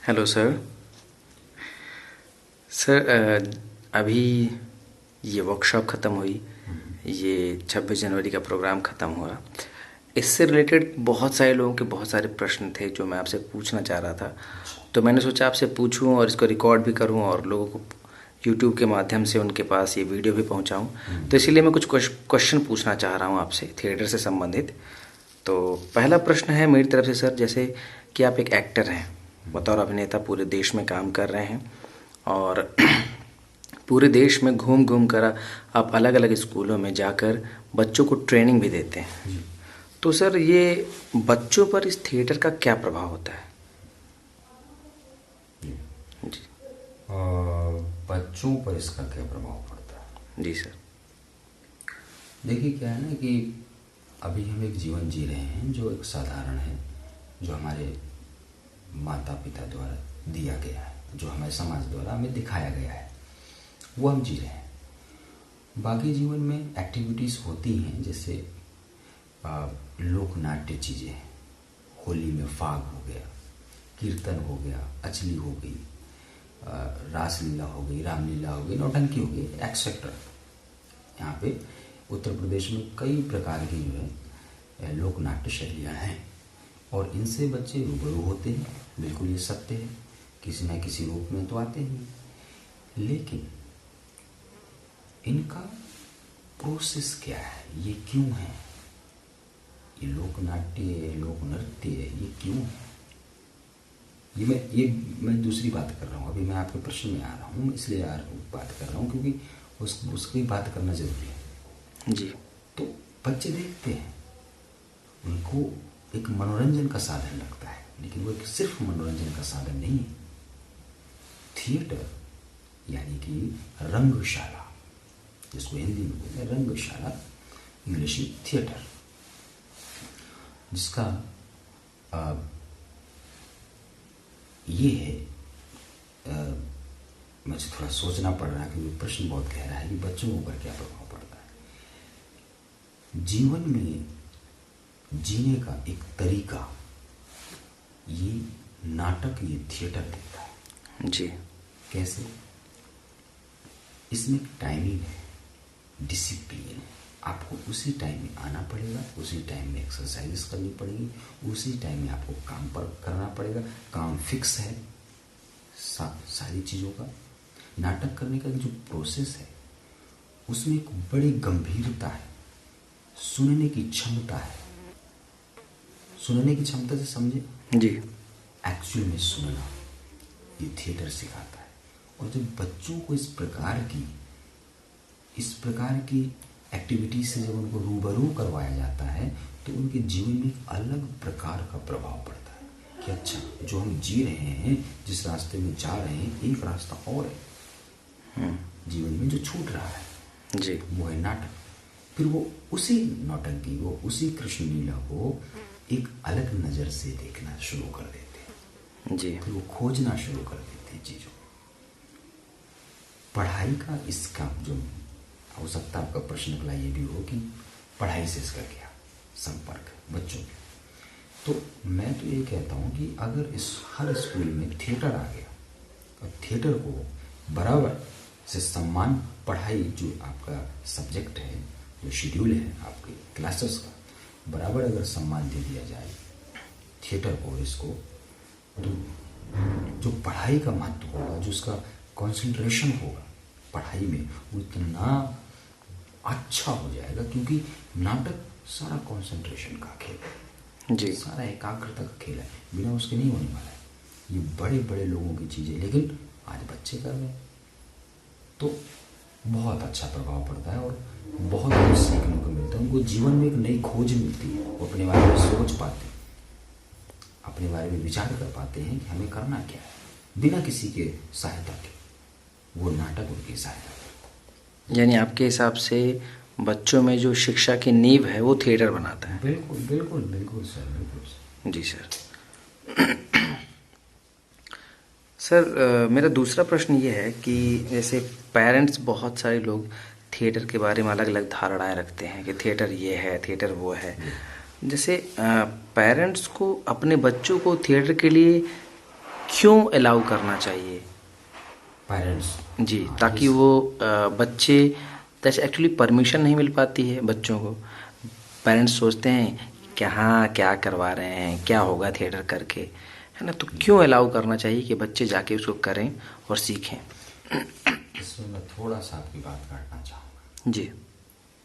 Hello sir. Sir अभी ये workshop ख़त्म हुई। ये 26 जनवरी का प्रोग्राम ख़त्म हुआ। इससे रिलेटेड बहुत सारे लोगों के बहुत सारे प्रश्न थे जो मैं आपसे पूछना चाह रहा था। अच्छा। तो मैंने सोचा आपसे पूछूं और इसको रिकॉर्ड भी करूं और लोगों को यूट्यूब के माध्यम से उनके पास ये वीडियो भी पहुंचाऊं। तो इसीलिए मैं कुछ क्वेश्चन पूछना चाह रहा हूं आपसे थिएटर से संबंधित। तो पहला प्रश्न है मेरी तरफ से सर, जैसे कि आप एक एक्टर हैं, बतौर अभिनेता पूरे देश में काम कर रहे हैं और पूरे देश में घूम घूम कर आप अलग अलग स्कूलों में जाकर बच्चों को ट्रेनिंग भी देते हैं। जी। तो सर ये बच्चों पर इस थिएटर का क्या प्रभाव होता है? जी। जी। अ, बच्चों पर इसका क्या प्रभाव पड़ता है? जी सर। देखिए, क्या है ना कि अभी हम एक जीवन जी रहे हैं जो एक साधारण है, जो हमारे माता पिता द्वारा दिया गया है, जो हमारे समाज द्वारा हमें दिखाया गया है, वो हम जी रहे हैं। बाकी जीवन में एक्टिविटीज़ होती हैं, जैसे लोक नाट्य चीज़ें हैं। होली में फाग हो गया, कीर्तन हो गया, अचली हो गई, रासलीला हो गई, रामलीला हो गई, नौटंकी हो गई, एक्सेट्रा। यहाँ पे उत्तर प्रदेश में कई प्रकार की जो है लोक नाट्य शैलियाँ हैं और इनसे बच्चे रूबरू होते हैं। बिल्कुल ये सत्य है, किसी न किसी रूप में तो आते हैं। लेकिन इनका प्रोसेस क्या है, ये क्यों है, ये लोक नाट्य, लोक नृत्य, ये क्यों है? ये मैं दूसरी बात कर रहा हूँ। अभी मैं आपके प्रश्न में आ रहा हूँ, इसलिए बात कर रहा हूँ क्योंकि उसकी बात करना जरूरी है। जी। तो बच्चे देखते हैं, उनको एक मनोरंजन का साधन लगता है, लेकिन वो एक सिर्फ मनोरंजन का साधन नहीं है। थिएटर यानी कि रंगशाला, जिसको हिंदी में बोलते हैं रंगशाला, इंग्लिश में थिएटर, जिसका ये है। मुझे थोड़ा सोचना पड़ रहा है क्योंकि प्रश्न बहुत गहरा है कि बच्चों के ऊपर क्या प्रभाव पड़ता है। जीवन में जीने का एक तरीका ये नाटक, ये थिएटर देता है। जी। कैसे? इसमें टाइमिंग है, डिसिप्लिन है। आपको उसी टाइम में आना पड़ेगा, उसी टाइम में एक्सरसाइज करनी पड़ेगी, उसी टाइम में आपको काम पर करना पड़ेगा। काम फिक्स है सारी चीज़ों का। नाटक करने का जो प्रोसेस है उसमें एक बड़ी गंभीरता है, सुनने की क्षमता है। सुनने की क्षमता से समझे? जी। एक्चुअल में सुनना ये थिएटर सिखाता है। और जब बच्चों को इस प्रकार की एक्टिविटीज से जब उनको रूबरू करवाया जाता है तो उनके जीवन में एक अलग प्रकार का प्रभाव पड़ता है कि अच्छा, जो हम जी रहे हैं, जिस रास्ते में जा रहे हैं, एक रास्ता और है जीवन में जो छूट रहा है। जी। वो है नाटक। फिर वो उसी नौटंकी को, उसी कृष्ण लीला को एक अलग नज़र से देखना शुरू कर देते हैं। जी। फिर वो खोजना शुरू कर देते हैं चीज़ों को। पढ़ाई का इसका जो हो सकता है, आपका प्रश्न अगला ये भी हो कि पढ़ाई से इसका क्या संपर्क है बच्चों के। तो मैं तो ये कहता हूँ कि अगर इस हर स्कूल में थिएटर आ गया और थिएटर को बराबर से सम्मान, पढ़ाई जो आपका सब्जेक्ट है, जो शेड्यूल है आपके क्लासेस का, बराबर अगर सम्मान दे दिया जाए थिएटर को, इसको, तो जो पढ़ाई का महत्व होगा, जो उसका कंसंट्रेशन होगा पढ़ाई में, वो इतना अच्छा हो जाएगा। क्योंकि नाटक सारा कंसंट्रेशन का खेल है, जी। सारा एकाग्रता का खेल है, बिना उसके नहीं होने वाला है। ये बड़े बड़े लोगों की चीज़ें, लेकिन आज बच्चे कर रहे हैं तो बहुत अच्छा प्रभाव पड़ता है और बहुत कुछ सीखने को मिलता है। उनको जीवन में एक नई खोज मिलती है, वो अपने बारे में सोच पाते हैं, अपने बारे में विचार कर पाते हैं कि हमें करना क्या है, बिना किसी के सहायता के। वो नाटक उनकी सहायता करता है। यानी आपके हिसाब से बच्चों में जो शिक्षा की नींव है वो थिएटर बनाता है? बिल्कुल बिल्कुल बिल्कुल सर, बिल्कुल सर। जी सर। सर मेरा दूसरा प्रश्न ये है कि जैसे पेरेंट्स, बहुत सारे लोग थिएटर के बारे में अलग अलग धारणाएं रखते हैं कि थिएटर ये है, थिएटर वो है। जैसे पेरेंट्स को अपने बच्चों को थिएटर के लिए क्यों अलाउ करना चाहिए पेरेंट्स। जी, हाँ, ताकि वो बच्चे, जैसे एक्चुअली परमिशन नहीं मिल पाती है बच्चों को। पेरेंट्स सोचते हैं कि हाँ क्या करवा रहे हैं, क्या होगा थिएटर करके, है ना। तो क्यों अलाउ करना चाहिए कि बच्चे जाके उसको करें और सीखें। इसमें मैं थोड़ा सा आपकी बात काटना चाहूँगा। जी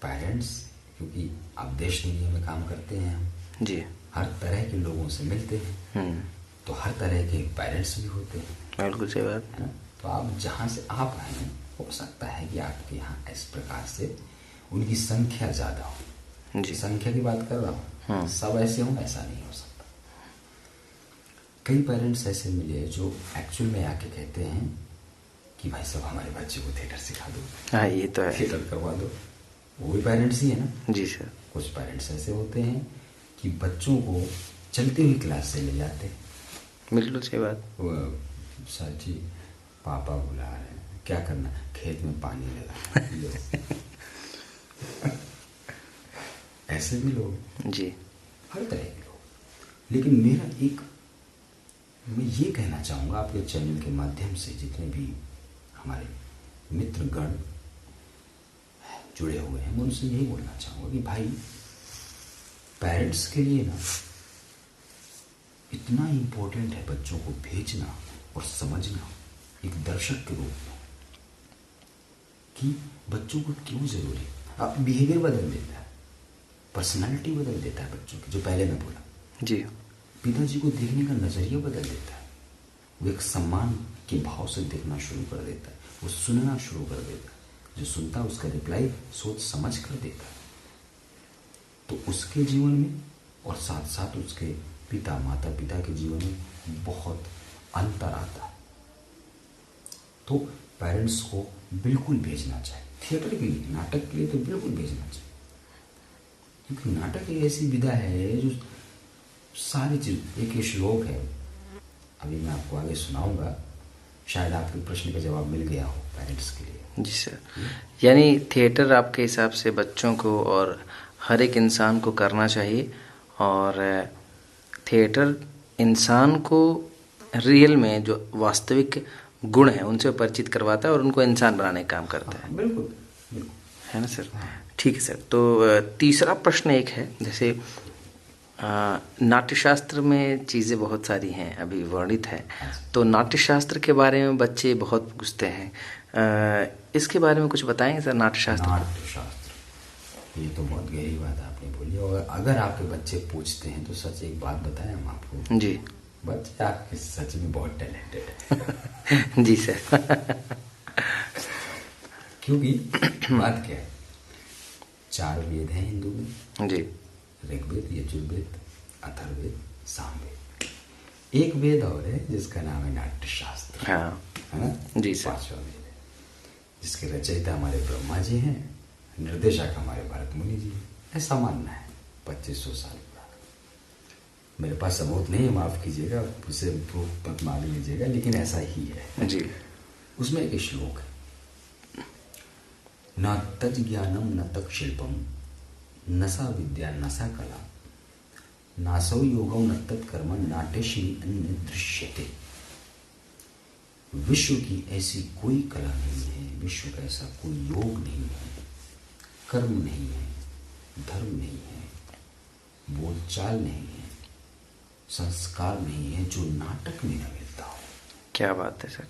पेरेंट्स, क्योंकि आप देश दुनिया में काम करते हैं, हम जी। हर तरह के लोगों से मिलते हैं, तो हर तरह के पेरेंट्स भी होते हैं, बिल्कुल सही बात। है ना। तो आप जहाँ से आप आए हैं, हो सकता है कि आपके यहाँ इस प्रकार से उनकी संख्या ज़्यादा हो। जी। संख्या की बात कर रहा हूँ, सब ऐसे हों ऐसा नहीं हो सकता। कई पेरेंट्स ऐसे मिले जो एक्चुअल में आके कहते हैं कि भाई साहब हमारे बच्चे को थिएटर सिखा दो, हाँ ये तो है। थिएटर करवा दो। वो भी पेरेंट्स ही है ना। जी सर। कुछ पेरेंट्स ऐसे होते हैं कि बच्चों को चलती हुई क्लास से ले जाते हैं। बिल्कुल सही बात। वो सर जी पापा बुला रहे हैं, क्या करना, खेत में पानी लगा। ऐसे भी लोग, जी हर तरह के लोग। लेकिन मेरा एक, मैं ये कहना चाहूँगा आपके चैनल के माध्यम से, जितने भी हमारे मित्रगण जुड़े हुए हैं, मैं उनसे यही बोलना चाहूँगा कि भाई पेरेंट्स के लिए ना इतना इम्पोर्टेंट है बच्चों को भेजना और समझना एक दर्शक के रूप में कि बच्चों को क्यों जरूरी है। अब बिहेवियर बदल देता है, पर्सनालिटी बदल देता है बच्चों की, जो पहले मैं बोला। जी। पिताजी को देखने का नजरिया बदल देता है। वो एक सम्मान के भाव से देखना शुरू कर देता है, वो सुनना शुरू कर देता है, जो सुनता है उसका रिप्लाई सोच समझ कर देता है। तो उसके जीवन में और साथ साथ उसके पिता माता पिता के जीवन में बहुत अंतर आता है। तो पेरेंट्स को बिल्कुल भेजना चाहिए थिएटर के लिए, नाटक के लिए तो बिल्कुल भेजना चाहिए, क्योंकि नाटक एक ऐसी विधा है जो सारी चीज, एक श्लोक है, अभी मैं आपको आगे सुनाऊंगा, शायद आपके प्रश्न का जवाब मिल गया हो पेरेंट्स के लिए। जी सर। यानी थिएटर आपके हिसाब से बच्चों को और हर एक इंसान को करना चाहिए, और थिएटर इंसान को रियल में जो वास्तविक गुण है उनसे परिचित करवाता है और उनको इंसान बनाने का काम करता है। बिल्कुल बिल्कुल, है ना सर। ठीक है सर। तो तीसरा प्रश्न एक है, जैसे नाट्यशास्त्र में चीज़ें बहुत सारी हैं, अभी वर्णित है, तो नाट्यशास्त्र के बारे में बच्चे बहुत पूछते हैं, इसके बारे में कुछ बताएंगे सर। नाट्यशास्त्र ये तो बहुत गहरी बात आपने बोली, और अगर आपके बच्चे पूछते हैं तो सच एक बात बताएं हम आपको जी, बच्चे आपके सच में बहुत टैलेंटेड है। जी सर। क्योंकि बात क्या है, 4 वेद हैं हिंदू में। जी। ऋग्वेद, यजुर्वेद, अथर्ववेद, सामवेद। एक वेद और है जिसका नाम है नाट्यशास्त्र। हाँ है ना। जी सर। 5वां वेद है, जिसके रचयिता हमारे ब्रह्मा जी हैं, निर्देशक हमारे भरत मुनि जी हैं। ऐसा मानना है, 2500 साल पुराना। मेरे पास सबूत नहीं है, माफ कीजिएगा, उसे प्रूफ मत मान लीजिएगा, लेकिन ऐसा ही है जी। उसमें एक श्लोक है, न तज ज्ञानम न तक शिल्पम न सा विद्या न सा कला नासौ योगम न तत्कर्म नाट्यश्री अन्य दृश्यते। विश्व की ऐसी कोई कला नहीं है, विश्व का ऐसा कोई योग नहीं है, कर्म नहीं है, धर्म नहीं है, बोलचाल नहीं है, संस्कार नहीं है, जो नाटक में न मिलता हो। क्या बात है सर।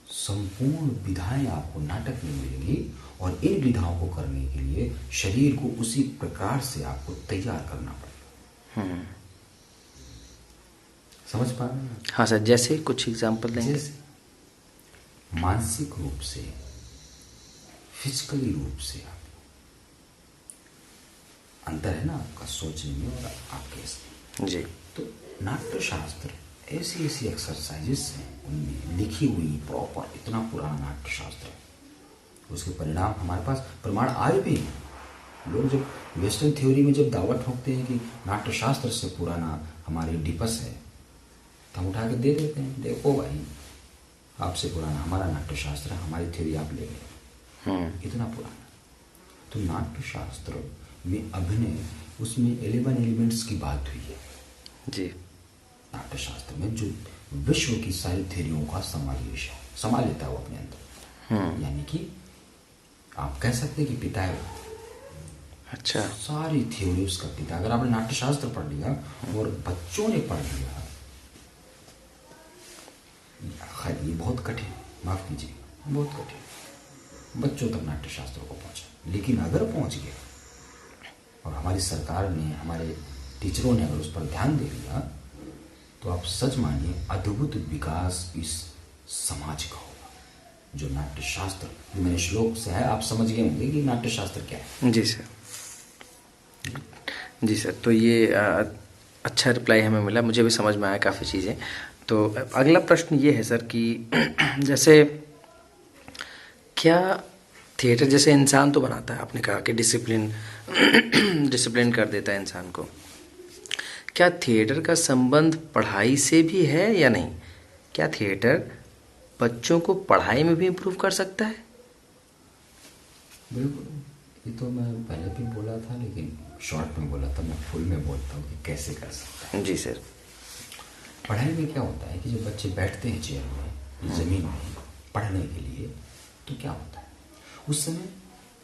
संपूर्ण विधाएं आपको नाटक में मिलेंगी, और इन विधाओं को करने के लिए शरीर को उसी प्रकार से आपको तैयार करना पड़ेगा। समझ पा रहे हैं? हाँ सर, जैसे कुछ एग्जांपल देंगे। जैसे मानसिक रूप से, फिजिकली रूप से आप, अंतर है ना आपका सोचने में और आपके इसमें। जी। तो नाट्यशास्त्र ऐसी ऐसी एक्सरसाइजेस हैं उनमें लिखी हुई, प्रॉपर इतना पुराना नाट्यशास्त्र है, उसके परिणाम हमारे पास प्रमाण आए भी हैं। लोग जब वेस्टर्न थ्योरी में जब दावा ठोकते हैं कि नाट्यशास्त्र से पुराना हमारे डिपस है, तो हम उठा के दे देते हैं, देखो भाई आपसे पुराना हमारा नाट्यशास्त्र है, हमारी थ्योरी आप ले गए, इतना पुराना। तो नाट्यशास्त्र में अभिनय, उसमें 11 एलिमेंट्स की बात हुई है जी। नाट्यशास्त्र में, जो विश्व की सारी थ्योरियों का समावेश है, समा लेता है वो अपने अंदर। यानी कि आप कह सकते हैं कि पिता है वो। अच्छा। सारी थ्योरी उसका पिता। अगर आपने नाट्यशास्त्र पढ़ लिया और बच्चों ने पढ़ लिया, ये बहुत कठिन, माफ कीजिए, बहुत कठिन बच्चों तक नाट्यशास्त्र को पहुंचा। लेकिन अगर पहुंच गया और हमारी सरकार ने, हमारे टीचरों ने अगर उस पर ध्यान दे दिया, तो आप सच मानिए अद्भुत विकास इस समाज का होगा। जो नाट्यशास्त्र, जो मैंने श्लोक से है, आप समझ गए होंगे कि नाट्यशास्त्र क्या है। जी सर, जी सर। तो ये अच्छा रिप्लाई हमें मिला, मुझे भी समझ में आया काफ़ी चीज़ें। तो अगला प्रश्न ये है सर कि जैसे क्या थिएटर जैसे इंसान तो बनाता है, आपने कहा कि डिसिप्लिन डिसिप्लिन कर देता है इंसान को, क्या थिएटर का संबंध पढ़ाई से भी है या नहीं? क्या थिएटर बच्चों को पढ़ाई में भी इम्प्रूव कर सकता है? बिल्कुल, ये तो मैं पहले भी बोला था, लेकिन शॉर्ट में बोला था, मैं फुल में बोलता हूँ कि कैसे कर सकता है। जी सर। पढ़ाई में क्या होता है कि जब बच्चे बैठते हैं चेयर में, ज़मीन में पढ़ने के लिए, तो क्या होता है, उस समय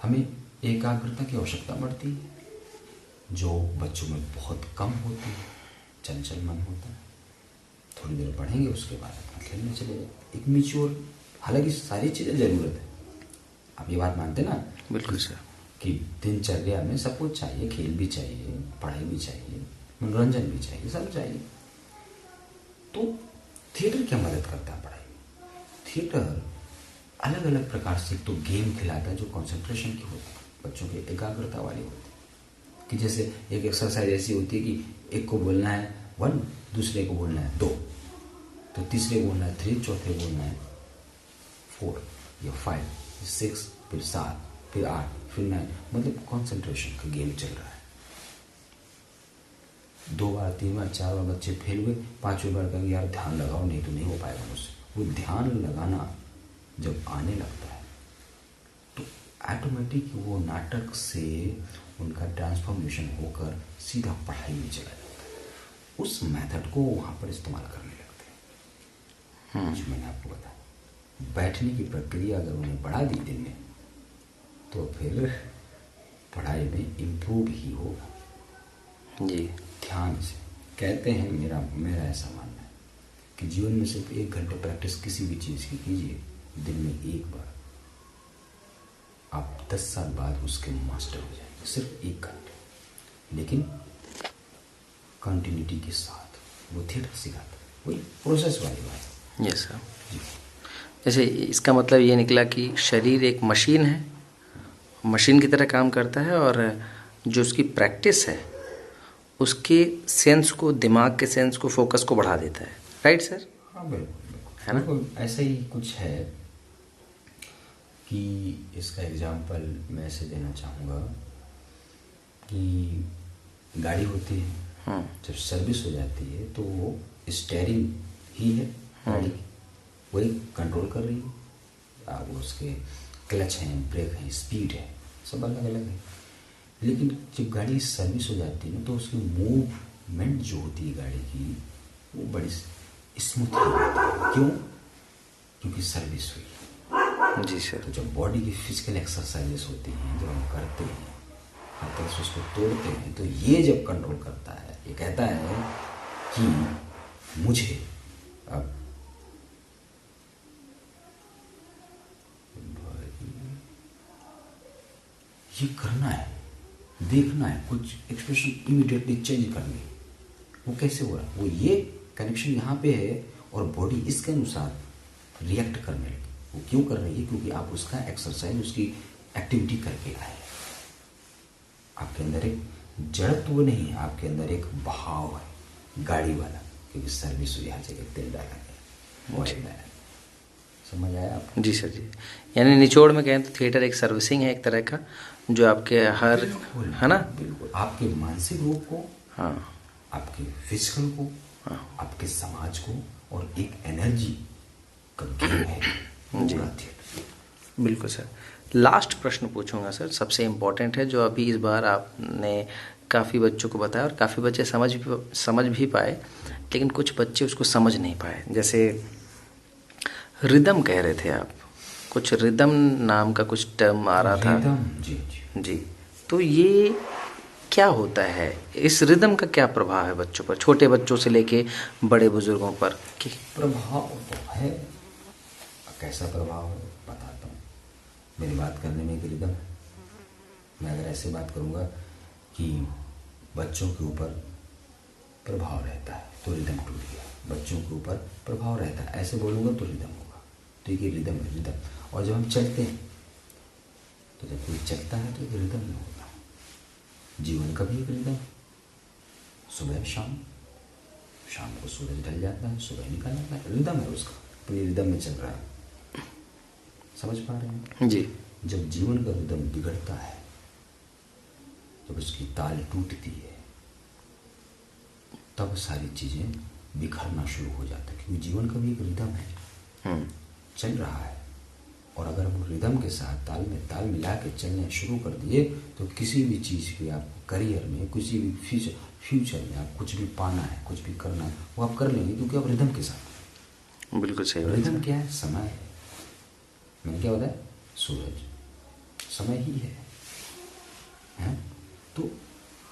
हमें एकाग्रता की आवश्यकता पड़ती है, जो बच्चों में बहुत कम होती है। चंचल मन होता है, थोड़ी देर पढ़ेंगे, उसके बाद अपना खेलने चले जाए। एक मैच्योर, हालांकि सारी चीज़ें ज़रूरत है, आप ये बात मानते ना? बिल्कुल सर। कि दिनचर्या में सब कुछ चाहिए, खेल भी चाहिए, पढ़ाई भी चाहिए, मनोरंजन भी चाहिए, सब चाहिए। तो थिएटर क्या मदद करता है पढ़ाई में? थिएटर अलग अलग प्रकार से तो गेम खिलाता है जो कंसंट्रेशन की होती है, बच्चों की एकाग्रता वाली होती है। कि जैसे एक एक्सरसाइज ऐसी होती है कि एक को बोलना है 1, दूसरे को बोलना है 2, तो तीसरे को बोलना है 3, चौथे को बोलना है 4 या 5, 6, फिर 7, फिर 8, फिर 9, मतलब कंसंट्रेशन का गेम चल रहा है। 2 बार 3 बार 4 बार बच्चे फेल हुए, 5वें बार कहेंगे यार ध्यान लगाओ, नहीं तो नहीं हो पाएगा मुझसे। वो ध्यान लगाना जब आने लगता है तो ऑटोमेटिक वो नाटक से उनका ट्रांसफॉर्मेशन होकर सीधा पढ़ाई में चला जाता है। उस मेथड को वहाँ पर इस्तेमाल करने लगते हैं। जो मैंने आपको बताया, बैठने की प्रक्रिया अगर उन्हें बढ़ा दी दिन में, तो फिर पढ़ाई में इम्प्रूव ही होगा। जी। ध्यान से कहते हैं, मेरा ऐसा मानना है कि जीवन में सिर्फ 1 घंटे प्रैक्टिस किसी भी चीज़ की कीजिए, दिन में 1 बार, आप 10 साल बाद उसके मास्टर हो जाएंगे, सिर्फ 1 घंटे। लेकिन कंटिन्यूटी के साथ वो थिएटर सिखाता है, वही प्रोसेस वाली बात। Yes sir. जैसे इसका मतलब ये निकला कि शरीर एक मशीन है, मशीन की तरह काम करता है, और जो उसकी प्रैक्टिस है उसके सेंस को, दिमाग के सेंस को, फोकस को बढ़ा देता है। Right sir? हाँ बिल्कुल, है ना? बिल्कुल ऐसा ही कुछ है कि इसका एग्जाम्पल मैं ऐसे देना चाहूँगा कि गाड़ी होती है, जब सर्विस हो जाती है तो वो स्टीयरिंग ही है गाड़ी की, वही कंट्रोल कर रही है। अब उसके क्लच हैं, ब्रेक हैं, स्पीड है, सब अलग अलग है। लेकिन जब गाड़ी सर्विस हो जाती है ना, तो उसकी मूवमेंट जो होती है गाड़ी की, वो बड़ी स्मूथ होती है। क्यों? क्योंकि सर्विस हुई है। जी सर। तो जब बॉडी की फिजिकल एक्सरसाइजेस होती हैं, जब हम करते हैं, हर तरह से उसको तोड़ते हैं, तो ये जब कंट्रोल करता है, ये कहता है कि मुझे अब ये करना है, देखना है, कुछ एक्सप्रेशन इमीडिएटली चेंज करनी है। वो कैसे हो रहा है? वो ये कनेक्शन यहाँ पे है और बॉडी इसके अनुसार रिएक्ट करने लगी। वो क्यों कर रही है? क्योंकि आप उसका एक्सरसाइज, उसकी एक्टिविटी करके आए। आपके अंदर एक जड़त्व नहीं है, आपके अंदर एक भाव है गाड़ी वाला, क्योंकि सर्विस हुई, हर जगह तेल डाला गया, ऑयल डाला। समझ आया आपको? जी सर जी। यानी निचोड़ में कहें तो थिएटर एक सर्विसिंग है एक तरह का, जो आपके हर, है ना? बिल्कुल, आपके मानसिक रूप को, हाँ, आपके फिजिकल को, हाँ, आपके समाज को, और एक एनर्जी का गेम है जी। पूरा थिएटर। बिल्कुल सर। लास्ट प्रश्न पूछूंगा सर, सबसे इम्पोर्टेंट है, जो अभी इस बार आपने काफ़ी बच्चों को बताया और काफ़ी बच्चे समझ भी पाए, लेकिन कुछ बच्चे उसको समझ नहीं पाए। जैसे रिदम कह रहे थे आप, कुछ रिदम नाम का कुछ टर्म आ रहा था। जी जी जी, तो ये क्या होता है? इस रिदम का क्या प्रभाव है बच्चों पर, छोटे बच्चों से लेके बड़े बुजुर्गों पर? कि प्रभाव तो है। कैसा प्रभाव है बताता हूँ। मेरी बात करने में एक रिदम है। मैं अगर ऐसे बात करूँगा कि बच्चों के ऊपर प्रभाव रहता है तो रिदम टूट गया, बच्चों के ऊपर प्रभाव रहता है ऐसे बोलूँगा तो रिदम होगा। तो ये रिदम है, रिदम। और जब हम चलते हैं तो जब कोई चलता है तो एक रिदम में होगा। जीवन का भी एक रिदम, सुबह शाम, शाम को सूरज ढल जाता है, सुबह निकल आता है, रिदम है उसका, अपनी रिदम में चल रहा है। समझ पा रहे हैं जी, जब जीवन का रिदम बिगड़ता है, जब उसकी ताल टूटती है, तब सारी चीजें बिखरना शुरू हो जाता है। क्योंकि जीवन का भी एक रिदम है, चल रहा है। और अगर हम रिदम के साथ ताल में ताल मिला के चलने शुरू कर दिए तो किसी भी चीज़ की आप करियर में, किसी भी फ्यूचर में आप कुछ भी पाना है, कुछ भी करना है, वो आप कर लेंगे, क्योंकि आप रिदम के साथ। बिल्कुल सही बात रिदम है। क्या है? समय है। मैंने क्या बताया? सूरज समय ही है, हैं? तो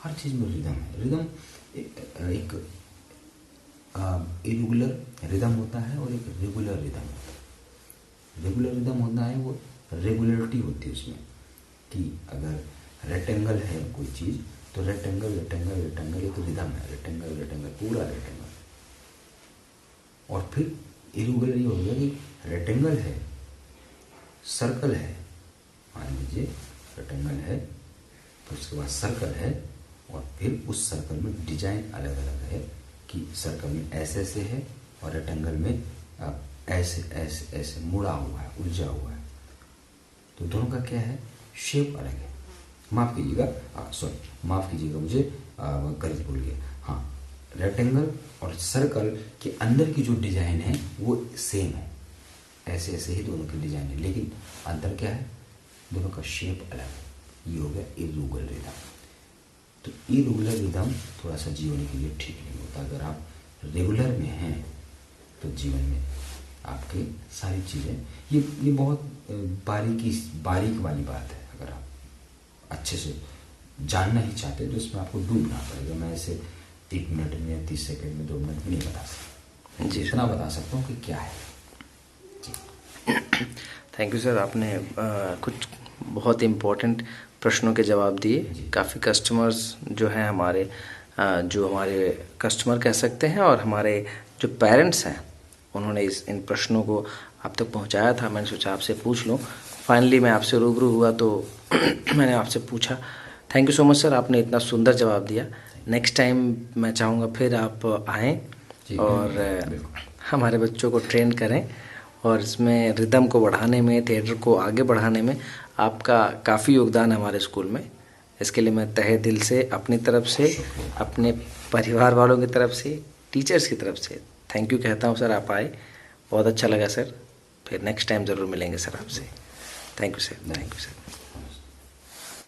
हर चीज़ में रिदम है। रिदम एक इरेगुलर रिदम होता है और एक रेगुलर रिदम होता है। रेगुलर रिदम होता है, वो रेगुलरिटी होती है उसमें, कि अगर रेक्टेंगल है कोई चीज़ तो रेक्टेंगल रेक्टेंगल रेक्टेंगल, ये तो रिदम है, रेक्टेंगल रेक्टेंगल पूरा रेक्टेंगल। और फिर इरेगुलर ये हो गया कि रेक्टेंगल है, सर्कल है, मान लीजिए रेक्टेंगल है, तो उसके बाद सर्कल है, और फिर उस सर्कल में डिजाइन अलग अलग है, कि सर्कल में ऐसे ऐसे है और रेक्टेंगल में ऐसे ऐसे ऐसे मुड़ा हुआ है, उलझा हुआ है। तो दोनों का क्या है? शेप अलग है। माफ़ कीजिएगा, माफ़ कीजिएगा, मुझे गलत बोल गया। हाँ, रेक्टेंगल और सर्कल के अंदर की जो डिजाइन है वो सेम है, ऐसे ऐसे ही दोनों की डिजाइन है, लेकिन अंतर क्या है? दोनों का शेप अलग है। ये हो गया इरेगुलर रिदम। तो इरेगुलर रिदम थोड़ा सा जीवन के लिए ठीक नहीं होता। अगर आप रेगुलर में हैं तो जीवन में आपकी सारी चीज़ें, ये बहुत बारीक वाली बात है। अगर आप अच्छे से जानना ही चाहते हैं तो इसमें आपको डूबना पड़ेगा। मैं इसे 1 मिनट में या 30 सेकंड में 2 मिनट में नहीं बता सकता जी। इतना बता सकता हूँ कि क्या है जी। थैंक यू सर, आपने कुछ बहुत इम्पोर्टेंट प्रश्नों के जवाब दिए। काफ़ी कस्टमर्स जो हैं हमारे, जो हमारे कस्टमर कह सकते हैं, और हमारे जो पेरेंट्स हैं, उन्होंने इन प्रश्नों को आप तक पहुंचाया था। मैंने सोचा आपसे पूछ लूं। फाइनली मैं आपसे रूबरू हुआ तो मैंने आपसे पूछा। Thank you so much sir, आपने इतना सुंदर जवाब दिया। नेक्स्ट टाइम मैं चाहूँगा फिर आप आएँ और हमारे बच्चों को ट्रेन करें, और इसमें रिदम को बढ़ाने में, थिएटर को आगे बढ़ाने में आपका काफ़ी योगदान है हमारे स्कूल में। इसके लिए मैं तहे दिल से, अपनी तरफ से, अपने परिवार वालों की तरफ से, टीचर्स की तरफ से थैंक यू कहता हूँ सर। आप आए, बहुत अच्छा लगा सर। फिर नेक्स्ट टाइम ज़रूर मिलेंगे सर आपसे। Thank you sir, thank you sir.